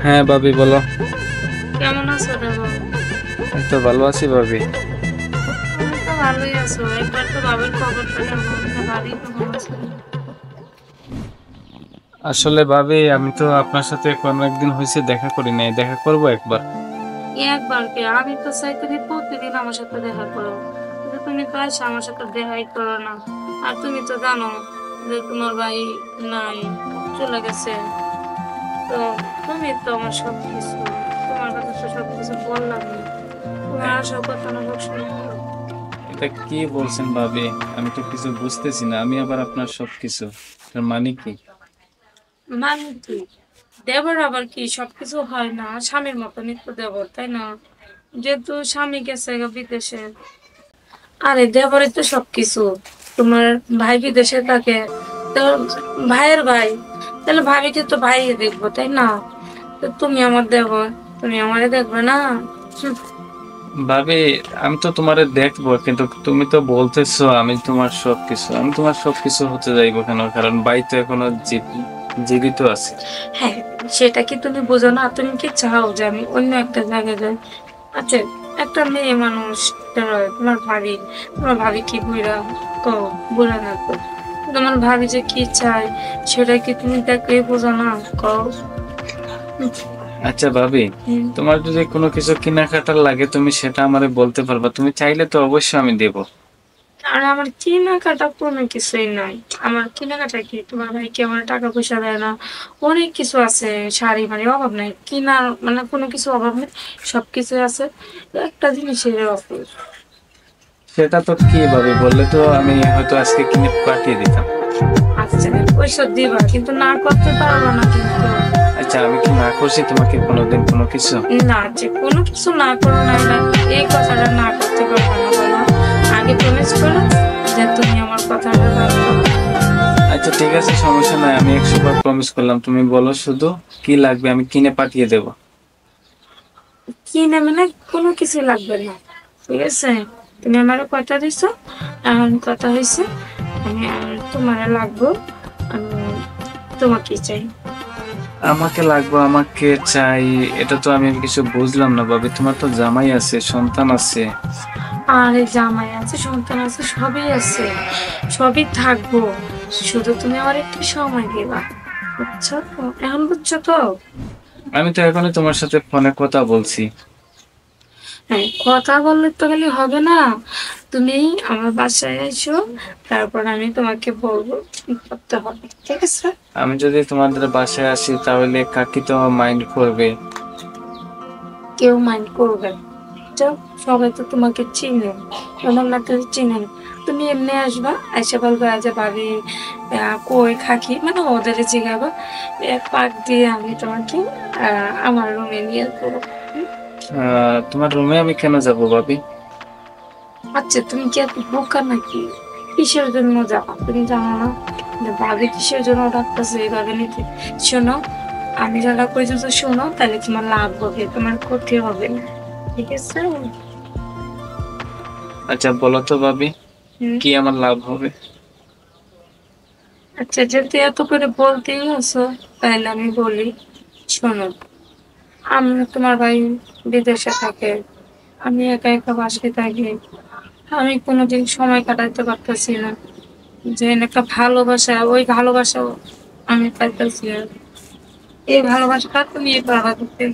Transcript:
হ্যাঁ ভাবি বলো। কেমন আছো দেখো? এই তো ভালো আছি ভাবি। তুমি তো ভালোই আছো, একবার তো বাবার খবরটা নেবো যে ভাবি কেমন আছে। আসলে ভাবি আমি তো আপনার সাথে কোনো একদিন হয়েছে দেখা করি নাই, দেখা করব একবার। একবার কে, আমি তো চাই তুমি প্রতিদিন আমার সাথে দেখা করো, কিন্তু তুমি তো আসো আমার সাথে দেখাই করো না। আর তুমি তো জানো যে তোমার ভাই নাই, চলে গেছে। তো তুমি তো আমার সবকিছু, তোমার কাছে তো সবকিছু বললামই, তোমার এ- আসার কথা না সবসময়। এটা কি বলছেন ভাবি? আমি তো কিছু বুঝতেছি না, আমি আবার আপনার সবকিছু, এর মানে কি? মানে কি, দেবর আবার কি সবকিছু হয় না? স্বামীর মতো নিত্য দেবর, তাই না? যেহেতু স্বামী গেছে গা বিদেশে, আরে দেবরই তো সবকিছু। তোমার ভাই বিদেশে থাকে, তো ভাইয়ের ভাই, তাহলে ভাবিকে তো ভাই দেখবো, তাই না? তো তুমি আমার দেবর, তুমি আমারে দেখবে না? হুম। ভাবি আমি তো তোমারে দেখবো, কিন্তু তুমি তো বলতেছো আমি তোমার সবকিছু, আমি তোমার সবকিছু হতে যাইবো কেন? কারণ ভাই তো এখনো জীবিত আছে। হ্যাঁ, সেটা কি তুমি বোঝো না? তুমি কি চাও যে আমি অন্য একটা জায়গায় যাই? আচ্ছা, একটা মেয়ে মানুষ, তোমার ভাবি, তোমার ভাবি কি বুড়া? কও, বুড়া না তো। তোমার ভাবি যে কি চায় সেটা কি তুমি দেখলেই বোঝো না? কও। আচ্ছা ভাবি, হুম। তোমার যদি কোনো কিছু কেনাকাটার লাগে তুমি সেটা আমারে বলতে পারবা, তুমি চাইলে তো অবশ্যই আমি দেব। আর আমার কেনাকাটা কোনো কিছুই নাই। আমার কেনাকাটা কি, তোমার ভাই কি আমার টাকা পয়সা দেয় না? অনেক কিছু আছে, শাড়ি মানে অভাব নাই, কেনার মানে কোনো কিছু অভাব নেই, সবকিছু আছে, একটা জিনিসের অভাব। সেটা তো কি ভাবে বললে তো আমি হয়তো আজকে কিনে পাঠিয়ে দিতাম। আচ্ছা, ওইসব দিবা কিন্তু না করতে পারবো না কিন্তু। আচ্ছা আমি কি না করছি তোমাকে কোনোদিন কোনো কিছু? না, যে কোনো কিছু না করো না, এটা এই কথাটা না করতে পারবো না বলো। আগে প্রমিস করো যে তুমি আমার কথাটা রাখো। আচ্ছা ঠিক আছে, সমস্যা নাই, আমি 100 বার প্রমিস করলাম, তুমি বলো শুধু কি লাগবে আমি কিনে পাঠিয়ে দেবো। কিনে মানে কোনো কিছু লাগবে না, ঠিক আছে? তুমি আমার কথা দিছো, এখন কথা হয়েছে, আমি তোমার লাগবো, আমি তোমাকে চাই। আমাকে লাগবে, আমাকে চাই, এটা তো আমি কিছু বুঝলাম না ভাবি, তোমার তো জামাই আছে, সন্তান আছে। আর এই জামাই আছে, সন্তান আছে, সবই আছে, সবই থাকবো, শুধু তুমি আমার একটু সময় দিবা, বুঝছো তো? এখন বুঝছো তো? আমি তো এখনই তোমার সাথে ফোনে কথা বলছি। হ্যাঁ, কথা বললে তো গেলে হবে না, তুমি আমার বাসায় এসো, তারপর আমি তোমাকে বলবো কি করতে হবে, ঠিক আছে? আমি যদি তোমাদের বাসায় আসি তাহলে কাকি তো মাইন্ড করবে। কেউ মাইন্ড করবে না। যাও, সবাই তো তোমাকে চিনে, ওনার না তো চিনেন। তুমি এমনি আসবা, আইসা বলবা যে ভাবি কই খাকি, মানে ওদের জিগাবা, এক পাক দিয়ে আমি তোমাকে আমার রুমে নিয়ে যাবো। তোমার রুমে আমি কেন যাব ভাবি? আচ্ছা, তুমি কি এত বোকা নাকি? কিসের জন্য যাবা তুমি জানো না যে ভাবি কিসের জন্য ডাকতেছে এইভাবে নিতে? শোনো, আমি যারা কই যদি শোনো তাহলে তোমার লাভ হবে, তোমার ক্ষতি হবে না, ঠিক আছে? আচ্ছা বলো তো ভাবি, হুম। কি আমার লাভ হবে? আচ্ছা, যেহেতু এত করে বলতেই আছো, তাহলে আমি বলি, শোনো, আমি তোমার ভাই বিদেশে থাকে, আমি একা একা বাসায় থাকি, আমি কোনোদিন সময় কাটাতে পারতেছি না, যে একটা ভালোবাসা, ওই ভালোবাসাও আমি পাইতেছি না। এই ভালোবাসাটা তুমি পাবা দিতে।